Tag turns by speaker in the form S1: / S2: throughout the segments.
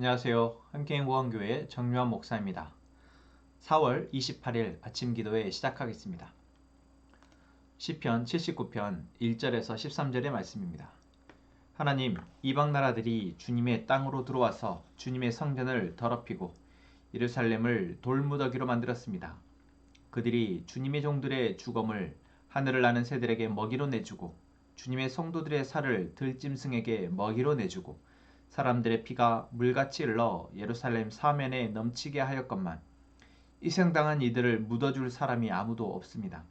S1: 안녕하세요. 함께행보험교회 정유한 목사입니다. 4월 28일 아침 기도회 시작하겠습니다. 시편 79편 1절에서 13절의 말씀입니다. 하나님, 이방 나라들이 주님의 땅으로 들어와서 주님의 성전을 더럽히고 예루살렘을 돌무더기로 만들었습니다. 그들이 주님의 종들의 주검을 하늘을 나는 새들에게 먹이로 내주고 주님의 성도들의 살을 들짐승에게 먹이로 내주고 사람들의 피가 물같이 흘러 예루살렘 사면에 넘치게 하였건만 희생당한 이들을 묻어줄 사람이 아무도 없습니다.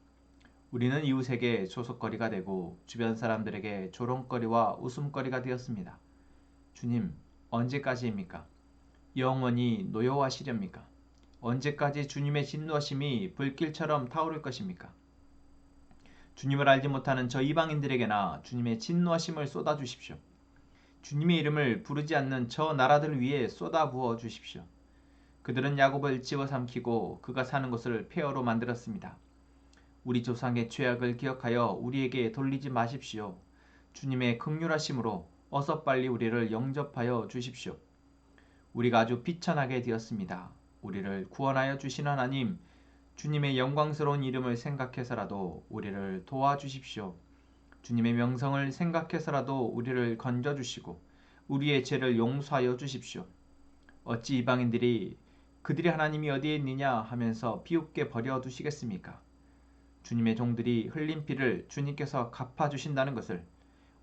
S1: 우리는 이웃에게 조속거리가 되고 주변 사람들에게 조롱거리와 웃음거리가 되었습니다. 주님, 언제까지입니까? 영원히 노여워하시렵니까? 언제까지 주님의 진노하심이 불길처럼 타오를 것입니까? 주님을 알지 못하는 저 이방인들에게나 주님의 진노하심을 쏟아주십시오. 주님의 이름을 부르지 않는 저 나라들 위에 쏟아부어 주십시오. 그들은 야곱을 집어삼키고 그가 사는 곳을 폐허로 만들었습니다. 우리 조상의 죄악을 기억하여 우리에게 돌리지 마십시오. 주님의 긍휼하심으로 어서 빨리 우리를 영접하여 주십시오. 우리가 아주 비천하게 되었습니다. 우리를 구원하여 주신 하나님, 주님의 영광스러운 이름을 생각해서라도 우리를 도와주십시오. 주님의 명성을 생각해서라도 우리를 건져주시고 우리의 죄를 용서하여 주십시오. 어찌 이방인들이 그들이 하나님이 어디에 있느냐 하면서 비웃게 버려두시겠습니까? 주님의 종들이 흘린 피를 주님께서 갚아주신다는 것을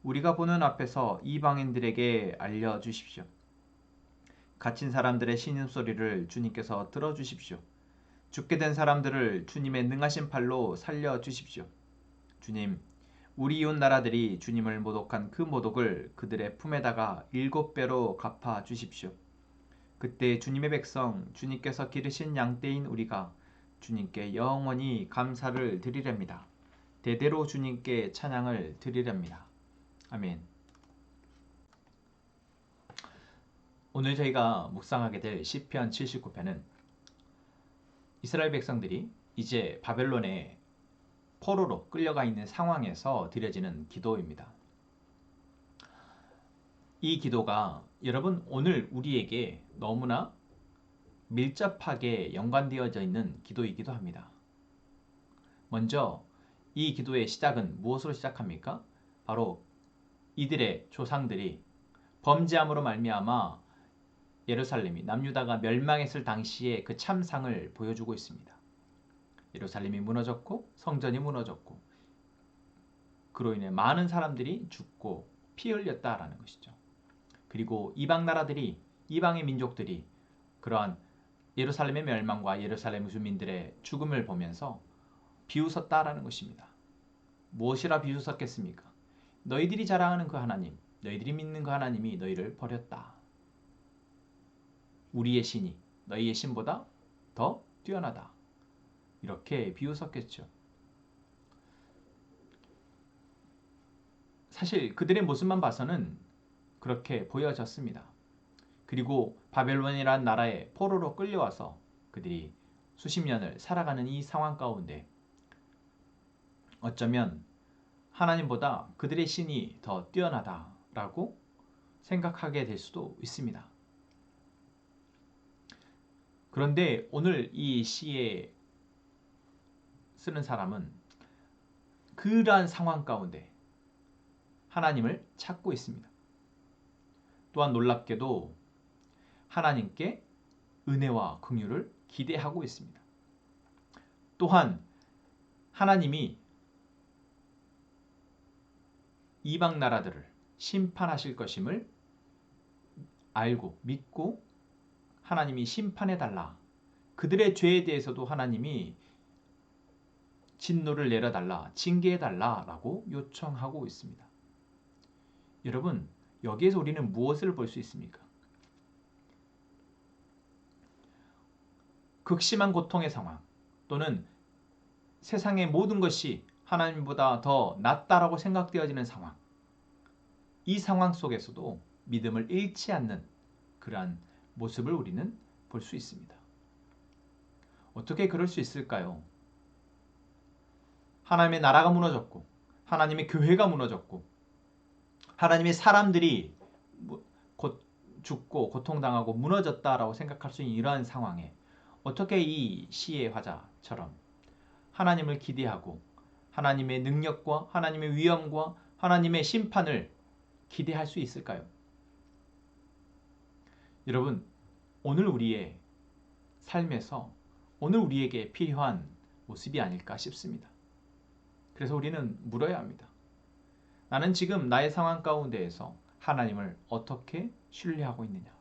S1: 우리가 보는 앞에서 이방인들에게 알려주십시오. 갇힌 사람들의 신음소리를 주님께서 들어주십시오. 죽게 된 사람들을 주님의 능하신 팔로 살려주십시오. 주님, 우리 이웃 나라들이 주님을 모독한 그 모독을 그들의 품에다가 7배로 갚아 주십시오. 그때 주님의 백성, 주님께서 기르신 양떼인 우리가 주님께 영원히 감사를 드리렵니다. 대대로 주님께 찬양을 드리렵니다. 아멘. 오늘 저희가 묵상하게 될 시편 79편은 이스라엘 백성들이 이제 바벨론의 포로로 끌려가 있는 상황에서 드려지는 기도입니다. 이 기도가 여러분 오늘 우리에게 너무나 밀접하게 연관되어져 있는 기도이기도 합니다. 먼저 이 기도의 시작은 무엇으로 시작합니까? 바로 이들의 조상들이 범죄함으로 말미암아 예루살렘이 남유다가 멸망했을 당시의 그 참상을 보여주고 있습니다. 예루살렘이 무너졌고 성전이 무너졌고 그로 인해 많은 사람들이 죽고 피 흘렸다라는 것이죠. 그리고 이방 나라들이 이방의 민족들이 그러한 예루살렘의 멸망과 예루살렘 주민들의 죽음을 보면서 비웃었다라는 것입니다. 무엇이라 비웃었겠습니까? 너희들이 자랑하는 그 하나님, 너희들이 믿는 그 하나님이 너희를 버렸다. 우리의 신이 너희의 신보다 더 뛰어나다. 이렇게 비웃었겠죠. 사실 그들의 모습만 봐서는 그렇게 보여졌습니다. 그리고 바벨론이라는 나라에 포로로 끌려와서 그들이 수십 년을 살아가는 이 상황 가운데 어쩌면 하나님보다 그들의 신이 더 뛰어나다라고 생각하게 될 수도 있습니다. 그런데 오늘 이 시에 쓰는 사람은 그러한 상황 가운데 하나님을 찾고 있습니다. 또한 놀랍게도 하나님께 은혜와 긍휼을 기대하고 있습니다. 또한 하나님이 이방 나라들을 심판하실 것임을 알고 믿고 하나님이 심판해달라. 그들의 죄에 대해서도 하나님이 진노를 내려달라, 징계해달라 라고 요청하고 있습니다. 여러분, 여기에서 우리는 무엇을 볼 수 있습니까? 극심한 고통의 상황 또는 세상의 모든 것이 하나님보다 더 낫다라고 생각되어지는 상황, 이 상황 속에서도 믿음을 잃지 않는 그러한 모습을 우리는 볼 수 있습니다. 어떻게 그럴 수 있을까요? 하나님의 나라가 무너졌고 하나님의 교회가 무너졌고 하나님의 사람들이 곧 죽고 고통당하고 무너졌다라고 생각할 수 있는 이러한 상황에 어떻게 이 시의 화자처럼 하나님을 기대하고 하나님의 능력과 하나님의 위엄과 하나님의 심판을 기대할 수 있을까요? 여러분, 오늘 우리의 삶에서 오늘 우리에게 필요한 모습이 아닐까 싶습니다. 그래서 우리는 물어야 합니다. 나는 지금 나의 상황 가운데에서 하나님을 어떻게 신뢰하고 있느냐?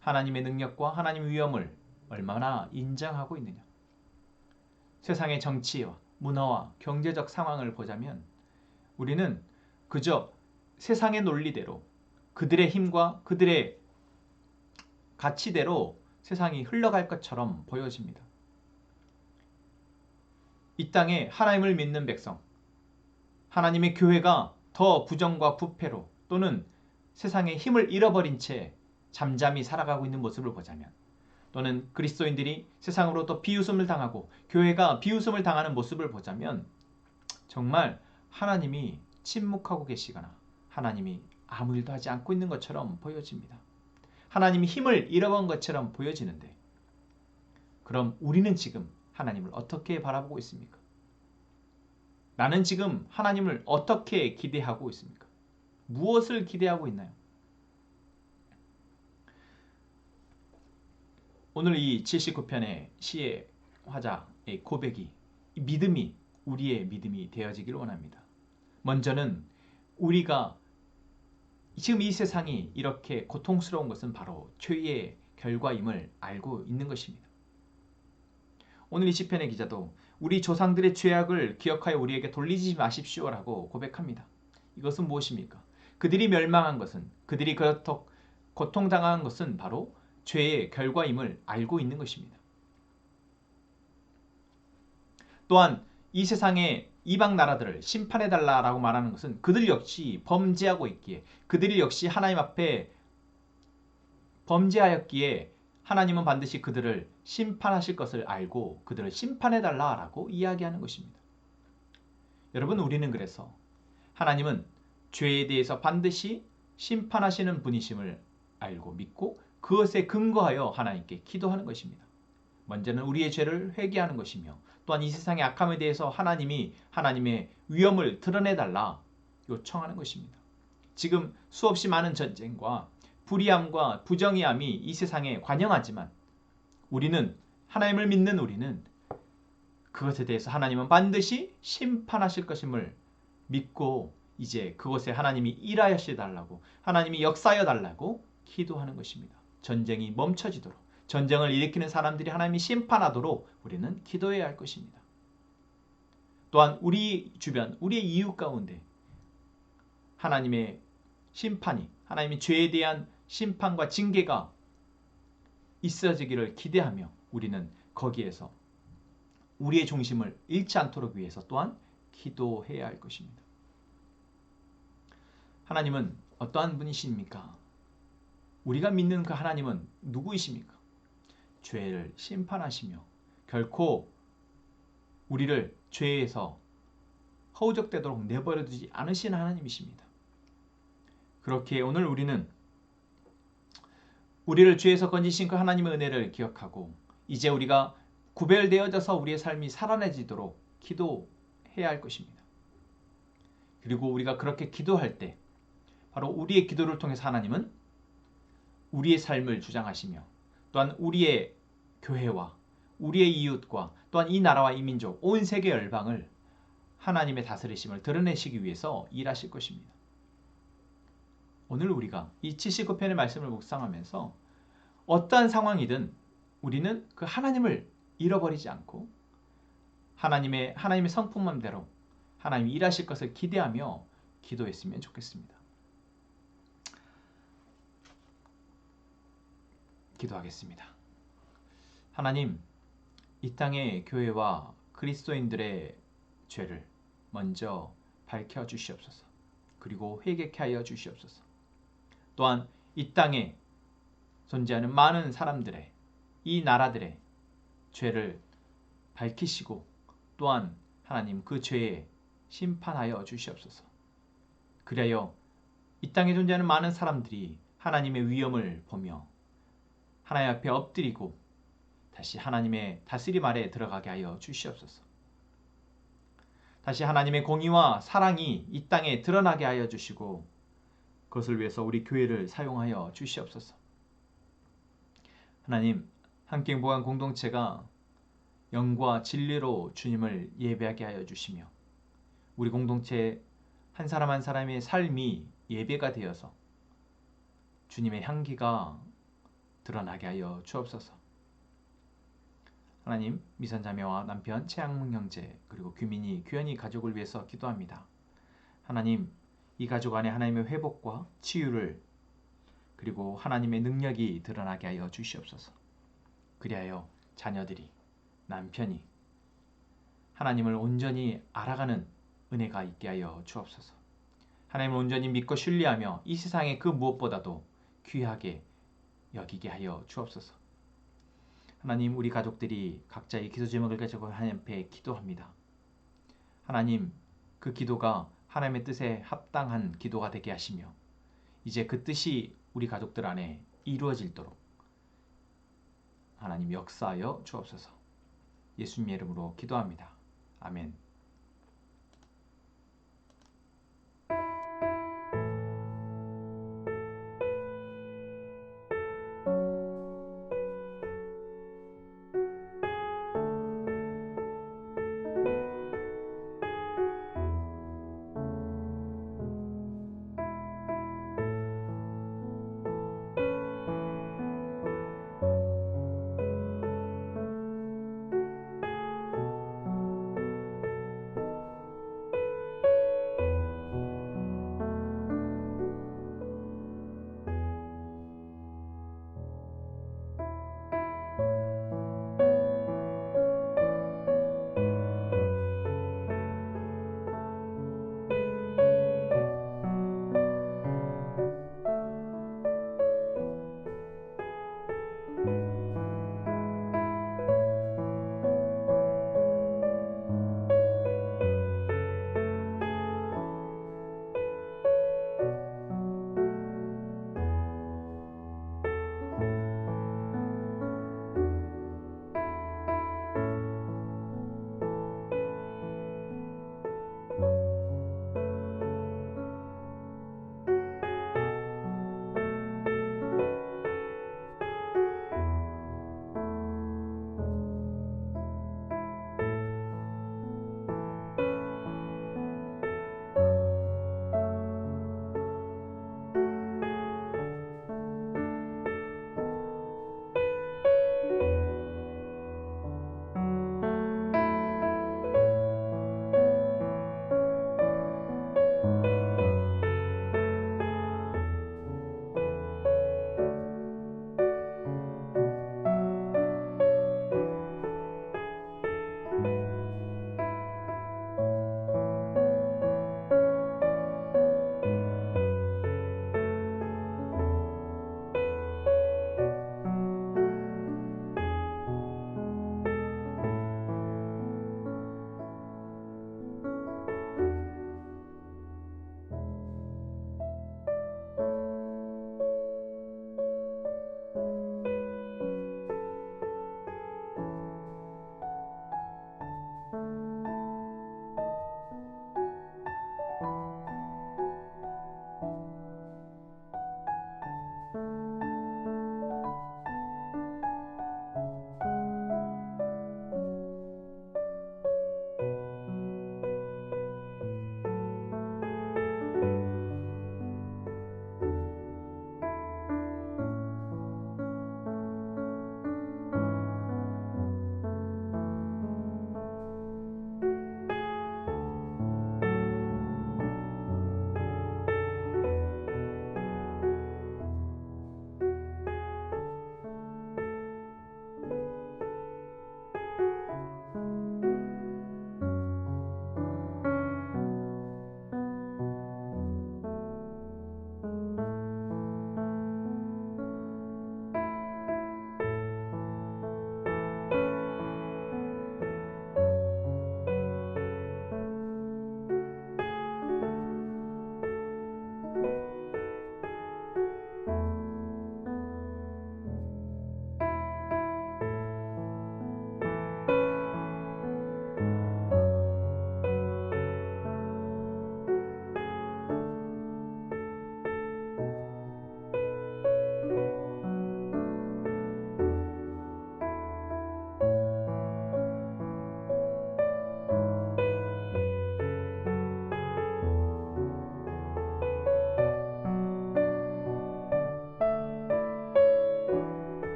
S1: 하나님의 능력과 하나님의 위엄을 얼마나 인정하고 있느냐? 세상의 정치와 문화와 경제적 상황을 보자면 우리는 그저 세상의 논리대로 그들의 힘과 그들의 가치대로 세상이 흘러갈 것처럼 보여집니다. 이 땅에 하나님을 믿는 백성, 하나님의 교회가 더 부정과 부패로 또는 세상의 힘을 잃어버린 채 잠잠히 살아가고 있는 모습을 보자면 또는 그리스도인들이 세상으로부터 비웃음을 당하고 교회가 비웃음을 당하는 모습을 보자면 정말 하나님이 침묵하고 계시거나 하나님이 아무 일도 하지 않고 있는 것처럼 보여집니다. 하나님이 힘을 잃어본 것처럼 보여지는데 그럼 우리는 지금 하나님을 어떻게 바라보고 있습니까? 나는 지금 하나님을 어떻게 기대하고 있습니까? 무엇을 기대하고 있나요? 오늘 이 79편의 시의 화자의 고백이 믿음이 우리의 믿음이 되어지길 원합니다. 먼저는 우리가 지금 이 세상이 이렇게 고통스러운 것은 바로 죄의 결과임을 알고 있는 것입니다. 오늘 이 시편의 기자도 우리 조상들의 죄악을 기억하여 우리에게 돌리지 마십시오라고 고백합니다. 이것은 무엇입니까? 그들이 멸망한 것은 그들이 그렇게 고통당한 것은 바로 죄의 결과임을 알고 있는 것입니다. 또한 이 세상의 이방 나라들을 심판해달라고 말하는 것은 그들 역시 범죄하고 있기에 그들이 역시 하나님 앞에 범죄하였기에 하나님은 반드시 그들을 심판하실 것을 알고 그들을 심판해달라고 이야기하는 것입니다. 여러분, 우리는 그래서 하나님은 죄에 대해서 반드시 심판하시는 분이심을 알고 믿고 그것에 근거하여 하나님께 기도하는 것입니다. 먼저는 우리의 죄를 회개하는 것이며 또한 이 세상의 악함에 대해서 하나님이 하나님의 위엄을 드러내달라 요청하는 것입니다. 지금 수없이 많은 전쟁과 불의함과 부정의함이 이 세상에 관영하지만 우리는 하나님을 믿는 우리는 그것에 대해서 하나님은 반드시 심판하실 것임을 믿고 이제 그것에 하나님이 일하여 달라고 하나님이 역사하여 달라고 기도하는 것입니다. 전쟁이 멈춰지도록 전쟁을 일으키는 사람들이 하나님이 심판하도록 우리는 기도해야 할 것입니다. 또한 우리 주변 우리의 이웃 가운데 하나님의 심판이 하나님의 죄에 대한 심판과 징계가 있어지기를 기대하며 우리는 거기에서 우리의 중심을 잃지 않도록 위해서 또한 기도해야 할 것입니다. 하나님은 어떠한 분이십니까? 우리가 믿는 그 하나님은 누구이십니까? 죄를 심판하시며 결코 우리를 죄에서 허우적대도록 내버려 두지 않으시는 하나님이십니다. 그렇게 오늘 우리는 우리를 죄에서 건지신 그 하나님의 은혜를 기억하고 이제 우리가 구별되어져서 우리의 삶이 살아내지도록 기도해야 할 것입니다. 그리고 우리가 그렇게 기도할 때 바로 우리의 기도를 통해서 하나님은 우리의 삶을 주장하시며 또한 우리의 교회와 우리의 이웃과 또한 이 나라와 이 민족 온 세계 열방을 하나님의 다스리심을 드러내시기 위해서 일하실 것입니다. 오늘 우리가 이 79편의 말씀을 묵상하면서 어떠한 상황이든 우리는 그 하나님을 잃어버리지 않고 하나님의 성품맘대로 하나님이 일하실 것을 기대하며 기도했으면 좋겠습니다. 기도하겠습니다. 하나님, 이 땅의 교회와 그리스도인들의 죄를 먼저 밝혀 주시옵소서. 그리고 회개케 하여 주시옵소서. 또한 이 땅에 존재하는 많은 사람들의 이 나라들의 죄를 밝히시고 또한 하나님 그 죄에 심판하여 주시옵소서. 그리하여 이 땅에 존재하는 많은 사람들이 하나님의 위엄을 보며 하나님 앞에 엎드리고 다시 하나님의 다스림 아래 들어가게 하여 주시옵소서. 다시 하나님의 공의와 사랑이 이 땅에 드러나게 하여 주시고 그것을 위해서 우리 교회를 사용하여 주시옵소서. 하나님, 한경보관 공동체가 영과 진리로 주님을 예배하게 하여 주시며 우리 공동체 한 사람 한 사람의 삶이 예배가 되어서 주님의 향기가 드러나게 하여 주옵소서. 하나님, 미선자매와 남편 최양문 형제 그리고 규민이 규현이 가족을 위해서 기도합니다. 하나님, 이 가족 안에 하나님의 회복과 치유를 그리고 하나님의 능력이 드러나게 하여 주시옵소서. 그리하여 자녀들이 남편이 하나님을 온전히 알아가는 은혜가 있게 하여 주옵소서. 하나님을 온전히 믿고 신뢰하며 이 세상의 그 무엇보다도 귀하게 여기게 하여 주옵소서. 하나님, 우리 가족들이 각자의 기도 제목을 가지고 하나님 앞에 기도합니다. 하나님, 그 기도가 하나님의 뜻에 합당한 기도가 되게 하시며 이제 그 뜻이 우리 가족들 안에 이루어질도록 하나님 역사하여 주옵소서. 예수님의 이름으로 기도합니다. 아멘.